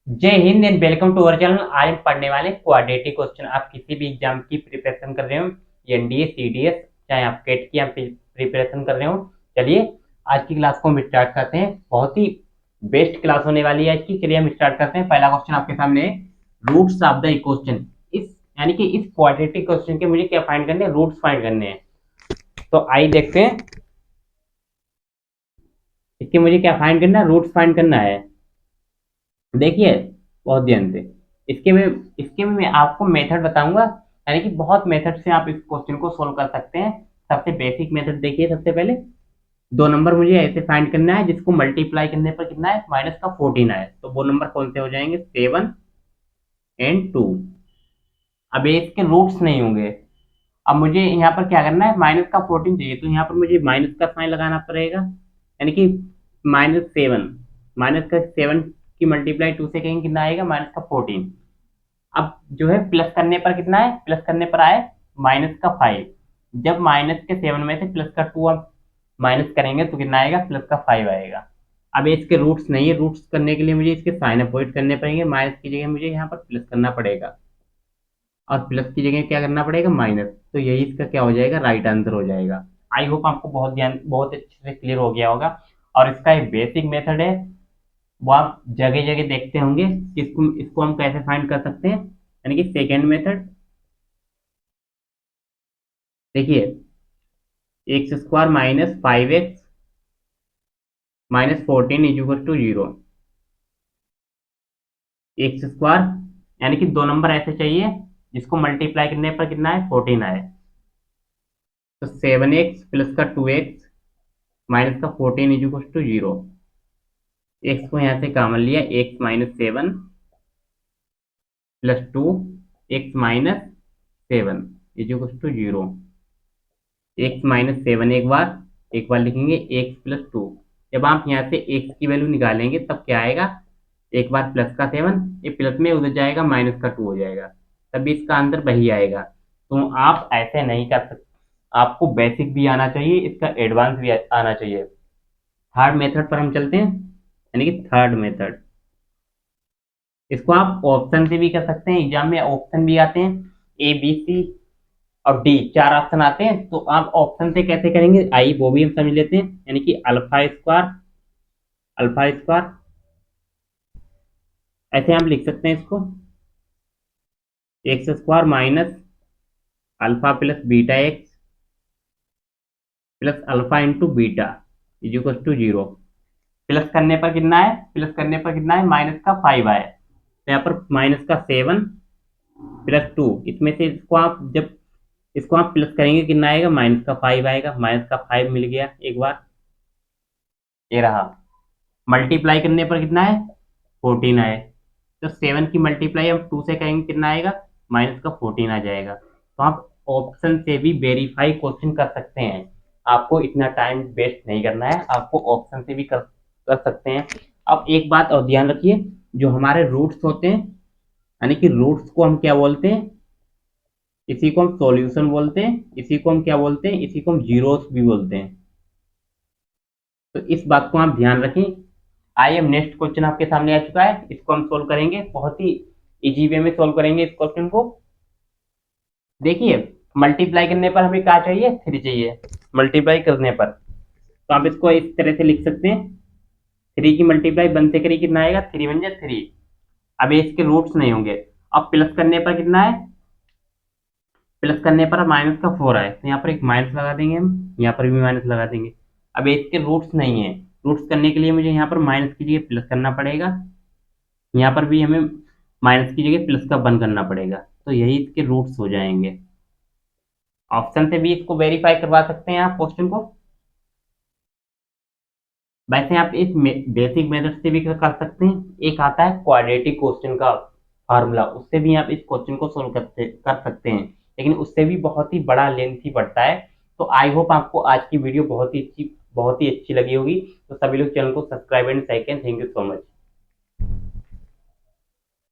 जय Hind and welcome to our channel. आज हम पढ़ने वाले क्वाड्रेटिक क्वेश्चन। आप किसी भी एग्जाम की प्रिपरेशन कर रहे हो, एनडीए सीडीएस, चाहे आप केट की आप प्रिपरेशन कर रहे हो, चलिए आज की क्लास को हम स्टार्ट करते हैं। बहुत ही बेस्ट क्लास होने वाली है आज की। चलिए हम स्टार्ट करते हैं। पहला क्वेश्चन आपके सामने है, रूट्स ऑफ द इक्वेशन। इस यानी कि इस क्वाड्रेटिक क्वेश्चन के मुझे क्या फाइंड करने हैं, रूट्स फाइंड करने हैं। तो आइए देखते हैं इसके मुझे क्या फाइंड करना है, रूट्स फाइंड करना है। देखिए बहुत ध्यान से, इसके में मैं आपको मेथड बताऊंगा। यानी कि बहुत मेथड से आप इस क्वेश्चन को सोल्व कर सकते हैं। सबसे बेसिक मेथड देखिए। सबसे पहले दो नंबर मुझे ऐसे फाइंड करना है जिसको मल्टीप्लाई करने पर कितना है, माइनस का 14 आए। तो वो नंबर कौन से हो जाएंगे, 7 और 2। अब ये इसके रूट्स नहीं होंगे। अब मुझे यहाँ पर क्या करना है, माइनस का 14 चाहिए, तो यहाँ पर मुझे माइनस का साइन लगाना पड़ेगा। यानी कि -7, माइनस का 7 की मल्टीप्लाई 2 से कहेंगे कितना आएगा, -14। अब जो है प्लस करने पर कितना है, प्लस करने पर आए -5। जब माइनस के 7 में से प्लस का 2 आप माइनस करेंगे तो कितना आएगा, +5 आएगा। अब ये इसके रूट्स नहीं है, रूट्स करने के लिए मुझे इसके साइन अवॉइड करने पड़ेंगे। माइनस की जगह मुझे यहाँ पर प्लस करना पड़ेगा और प्लस की जगह क्या करना पड़ेगा, माइनस। तो यही इसका क्या हो जाएगा, राइट आंसर हो जाएगा। आई होप आपको बहुत अच्छे से क्लियर हो गया होगा। और इसका एक बेसिक मेथड है, वो आप जगह जगह देखते होंगे कि इसको हम कैसे फाइंड कर सकते हैं। यानी कि सेकेंड मेथड देखिए, x² -5x -14 is to 0। x² यानी कि दो नंबर ऐसे चाहिए जिसको मल्टीप्लाई करने पर कितना है, 14 आए। तो 7x प्लस का 2x माइनस का 14 इज टू 0। एक्स को यहाँ से कॉमन लिया, x -7 +2 x-7 is to 0। x-7 एक बार लिखेंगे, x+2। जब आप यहाँ से x की वैल्यू निकालेंगे तब क्या आएगा, एक बार प्लस का 7, ये प्लस में उधर जाएगा, माइनस का 2 हो जाएगा, तभी इसका आंसर वही आएगा। तो आप ऐसे नहीं कर सकते, आपको बेसिक भी आना चाहिए, इसका एडवांस भी आना चाहिए। थर्ड मेथड पर हम चलते हैं। यानी कि थर्ड मेथड, इसको आप ऑप्शन से भी कर सकते हैं। एग्जाम में ऑप्शन भी आते हैं, A B C और डी, चार ऑप्शन आते हैं। तो आप ऑप्शन से कैसे करेंगे, आई वो भी हम समझ लेते हैं। यानी कि अल्फा स्क्वायर ऐसे हम लिख सकते हैं इसको, x² minus alpha plus beta x plus alpha into beta is equal to 0। Plus करने पर कितना है, प्लस करने पर कितना है, -5 आए। तो यहाँ पर -7 +2, इसमें से इसको आप जब इसको आप प्लस करेंगे कितना आएगा, -5 आएगा। -5 मिल गया एक बार, ये रहा। मल्टीप्लाई करने पर कितना है, 14 आए। तो 7 की मल्टीप्लाई हम 2 से करेंगे कितना आएगा, -14 आ जाएगा। तो आप ऑप्शन से भी वेरीफाई क्वेश्चन कर सकते हैं। आपको इतना टाइम वेस्ट नहीं करना है, आपको ऑप्शन से भी कर सकते हैं। अब एक बात और ध्यान रखिए, जो हमारे रूट्स होते हैं, यानी कि रूट्स को हम क्या बोलते हैं, इसी को हम सॉल्यूशन बोलते हैं, इसी को हम क्या बोलते हैं, इसी को हम जीरोस भी बोलते हैं। तो इस बात को आप ध्यान रखें। आइए अब नेक्स्ट क्वेश्चन आपके सामने आ चुका है, इसको हम सोल्व करेंगे। बहुत ही इजी वे में सोल्व करेंगे इस क्वेश्चन को। देखिए, मल्टीप्लाई करने पर हमें क्या चाहिए, 3 चाहिए। मल्टीप्लाई करने पर तो आप इसको इस तरह से लिख सकते हैं, 3 की मल्टीप्लाई 1 से करिए कितना आएगा, 3 बन जाए 3। अब ये इसके रूट्स नहीं होंगे। अब प्लस करने पर कितना है, प्लस करने पर -4 आए, तो यहाँ पर एक माइनस लगा देंगे हम, यहाँ पर भी माइनस लगा देंगे। अब ये इसके रूट्स नहीं है, रूट्स करने के लिए मुझे यहाँ पर माइनस की जगह प्लस करना पड़ेगा, यहाँ पर भी हमें माइनस की जगह प्लस का 1 करना पड़ेगा। तो यही इसके रूट्स हो जाएंगे। ऑप्शन से भी इसको वेरीफाई करवा सकते हैं आप क्वेश्चन को। वैसे आप इस बेसिक मेथड से भी कर सकते हैं। एक आता है क्वाड्रेटिक क्वेश्चन का फार्मूला, उससे भी आप इस क्वेश्चन को सोल्व कर सकते हैं, लेकिन उससे भी बहुत ही बड़ा लेंथी पड़ता है। तो आई होप आपको आज की वीडियो बहुत ही अच्छी लगी होगी। तो सभी लोग चैनल को subscribe and like and thank you so much.